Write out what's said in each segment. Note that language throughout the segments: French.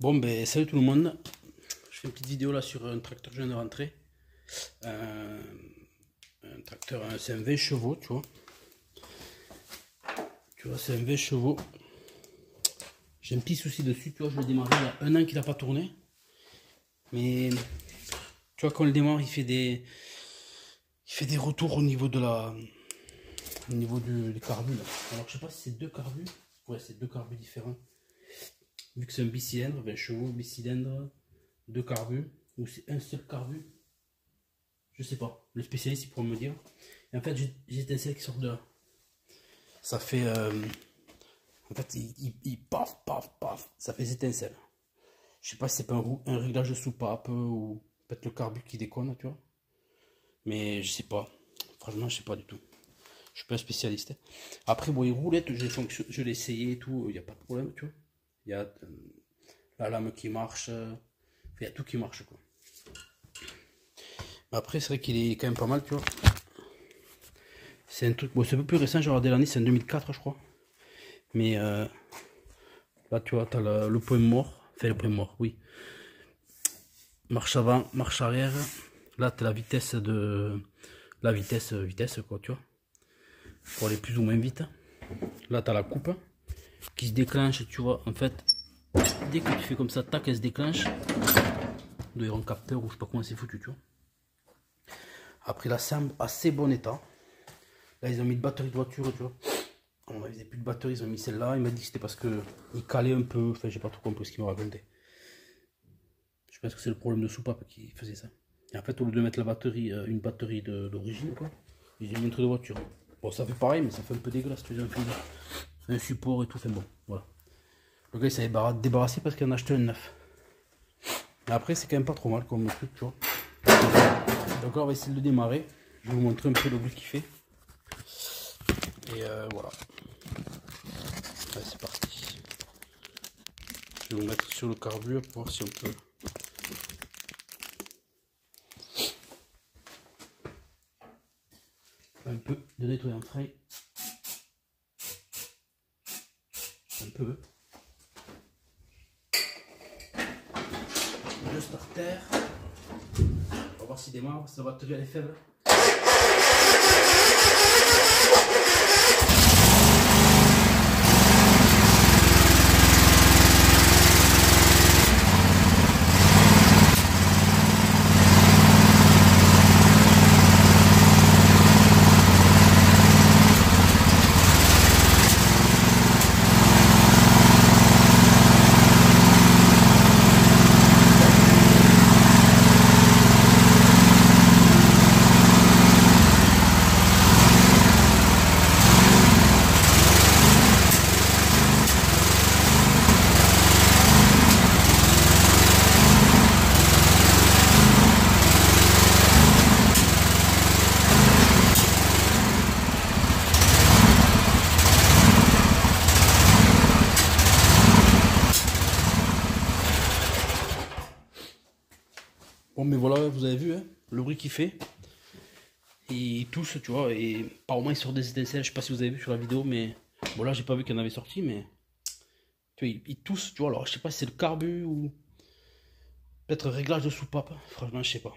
Bon ben salut tout le monde, je fais une petite vidéo là sur un tracteur que je viens de rentrer. Un tracteur, c'est un 20 chevaux, tu vois. C'est un 20 chevaux. J'ai un petit souci dessus, tu vois, je l'ai démarré il y a un an qu'il n'a pas tourné. Mais tu vois, quand on le démarre, il fait des retours au niveau de du carbu là. Alors je sais pas si c'est deux carbus. Ouais, c'est deux carbus différents. Vu que c'est un bicylindre, 20 chevaux, bicylindre, deux carbus, ou c'est un seul carbu, je sais pas. Le spécialiste il pourra me dire. Et en fait, j'ai des étincelles qui sortent de là. Ça fait. En fait, il paf, paf, paf, ça fait des étincelles. Je sais pas si c'est pas un réglage de soupape ou peut-être le carbu qui déconne, tu vois. Mais je sais pas. Franchement, je sais pas du tout. Je suis pas un spécialiste. Après, bon, les roulettes, je l'ai essayé et tout, il n'y a pas de problème, tu vois. Il y a la lame qui marche, il y a tout qui marche, quoi. Mais après, c'est vrai qu'il est quand même pas mal, tu vois. C'est un truc, bon, c'est un peu plus récent, j'ai regardé l'année, c'est en 2004, je crois. Mais là, tu vois, t'as le point mort, enfin le point mort, oui. Marche avant, marche arrière. Là, t'as la vitesse vitesse, quoi, tu vois. Pour aller plus ou moins vite. Là, t'as la coupe qui se déclenche, tu vois, en fait. Dès que tu fais comme ça, tac, elle se déclenche. Il doit y avoir un capteur ou je sais pas comment c'est foutu, tu vois. Après, là, c'est en assez bon état. Là, ils ont mis de batterie de voiture, tu vois. On avait plus de batterie, ils ont mis celle-là. Il m'a dit que c'était parce que il calait un peu. Enfin, j'ai pas trop compris ce qu'il m'a raconté. Je pense que c'est le problème de soupape qui faisait ça. Et en fait, au lieu de mettre la batterie, une batterie d'origine, quoi, ils ont mis un truc de voiture. Bon, ça fait pareil, mais ça fait un peu dégueulasse. Tu vois, un support et tout. Enfin bon, voilà. Le gars, il s'est débarrassé parce qu'il en a acheté un neuf. Mais après, c'est quand même pas trop mal comme truc, tu vois. Donc là, on va essayer de le démarrer. Je vais vous montrer un peu le bruit qu'il fait. Et voilà. Allez, c'est parti. Je vais vous mettre sur le carburant pour voir si on peut. Un peu de nettoyant frein. Un peu. Le starter. On va voir s'il démarre, si la batterie elle est faible. Bon, mais voilà, vous avez vu, hein, le bruit qu'il fait. Il tousse, tu vois, et par moment il sort des étincelles. Je sais pas si vous avez vu sur la vidéo, mais bon, là j'ai pas vu qu'il y en avait sorti, mais tu vois, il tousse, tu vois. Alors je sais pas si c'est le carbu ou peut-être réglage de soupape. Franchement, je sais pas.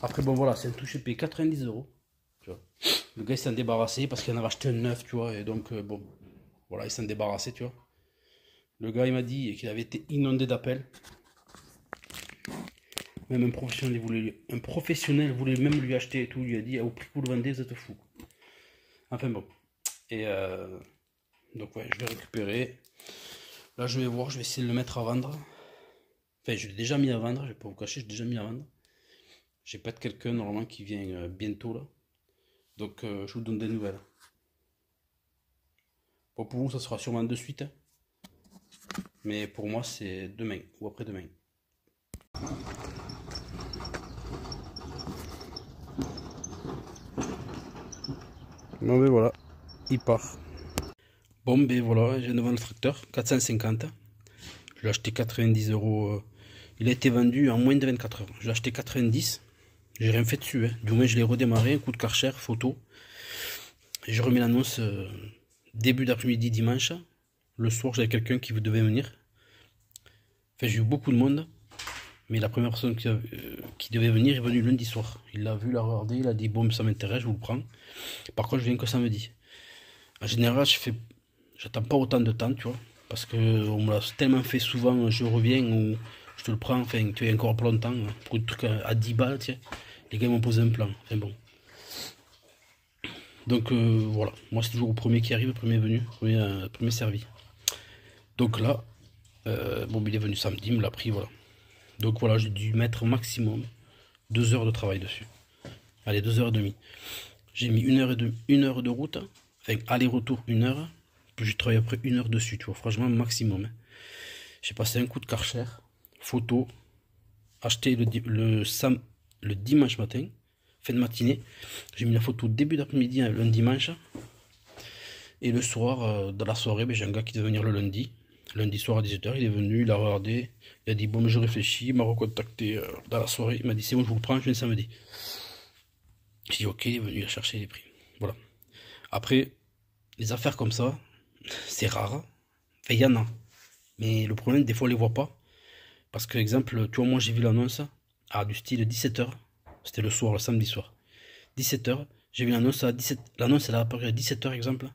Après, bon, voilà, c'est un touché payé 90 €. Tu vois. Le gars il s'en débarrassé parce qu'il en avait acheté un neuf, tu vois, et donc bon, voilà, il s'en débarrassé, tu vois. Le gars il m'a dit qu'il avait été inondé d'appels. Même un professionnel voulait même lui acheter et tout. Il lui a dit, au prix que vous le vendez, vous êtes fou. Enfin bon. Et donc ouais, je vais récupérer. Là, je vais voir, je vais essayer de le mettre à vendre. Enfin, je l'ai déjà mis à vendre, je vais pas vous cacher, j'ai déjà mis à vendre. J'ai peut-être quelqu'un normalement qui vient bientôt là. Donc je vous donne des nouvelles. Bon, pour vous, ça sera sûrement de suite. Hein. Mais pour moi, c'est demain ou après-demain. Bon ben voilà, il part. Bon ben voilà, j'ai devant le tracteur, 450. Je l'ai acheté 90 €. Il a été vendu en moins de 24 heures. Je l'ai acheté 90. J'ai rien fait dessus. Hein. Du moins je l'ai redémarré, un coup de Karcher, photo. Et je remets l'annonce début d'après-midi dimanche. Le soir j'avais quelqu'un qui devait venir. Enfin, j'ai eu beaucoup de monde. Mais la première personne qui devait venir est venue lundi soir. Il l'a vu, il l'a regardé, il a dit bon, ça m'intéresse, je vous le prends. Par contre, je viens que samedi. En général, j'attends pas autant de temps, tu vois. Parce que on me l'a tellement fait souvent, je reviens ou je te le prends, enfin, tu es encore pas longtemps, pour un truc à 10 balles, tu sais. Les gars m'ont posé un plan, enfin bon. Donc voilà, moi c'est toujours le premier qui arrive, le premier venu, premier servi. Donc là, bon, il est venu samedi, il me l'a pris, voilà. Donc voilà, j'ai dû mettre au maximum 2 heures de travail dessus. Allez, 2h30. J'ai mis 1 heure de route, enfin aller-retour 1 heure, puis j'ai travaillé après 1 heure dessus, tu vois, franchement maximum. Hein. J'ai passé un coup de Karcher, photo, acheté le dimanche matin, fin de matinée. J'ai mis la photo début d'après-midi, hein, le dimanche. Et le soir, dans la soirée, ben, j'ai un gars qui devait venir le lundi. Lundi soir à 17h, il est venu, il a regardé, il a dit bon, mais je réfléchis, il m'a recontacté dans la soirée, il m'a dit c'est bon, je vous le prends, je viens samedi. J'ai dit ok, il est venu, il a cherché les prix. Voilà. Après, les affaires comme ça, c'est rare. Enfin, il y en a. Mais le problème, des fois, on les voit pas. Parce que, exemple, tu vois, moi j'ai vu l'annonce du style 17h. C'était le soir, le samedi soir. 17h, j'ai vu l'annonce à 17h. L'annonce, elle a apparu à 17h, exemple.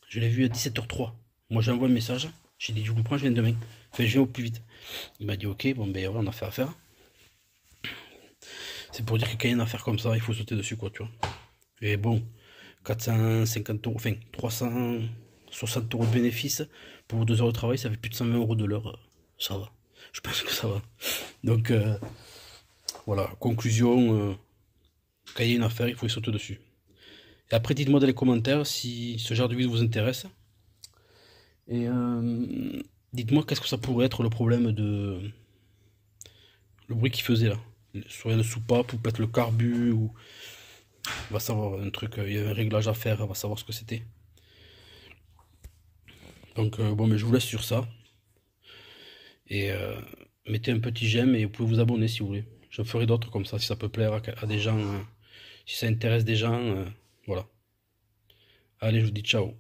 Je l'ai vu à 17h03. Moi, j'envoie un message. J'ai dit, je vous le prends, je viens demain. Enfin, je viens au plus vite. Il m'a dit, ok, bon, ben, ouais, on a fait affaire. C'est pour dire que quand il y a une affaire comme ça, il faut sauter dessus, quoi, tu vois. Et bon, 450 euros, enfin, 360 euros de bénéfice pour 2 heures de travail, ça fait plus de 120 euros de l'heure. Ça va. Je pense que ça va. Donc, voilà, conclusion, quand il y a une affaire, il faut y sauter dessus. Et après, dites-moi dans les commentaires si ce genre de vidéo vous intéresse. Et dites-moi qu'est-ce que ça pourrait être le problème de... Le bruit qu'il faisait là. Soit une soupape ou peut-être le carbu ou... On va savoir un truc, il y a un réglage à faire, on va savoir ce que c'était. Donc bon, mais je vous laisse sur ça. Et mettez un petit j'aime et vous pouvez vous abonner si vous voulez. Je ferai d'autres comme ça si ça peut plaire à des gens, si ça intéresse des gens, voilà. Allez, je vous dis ciao.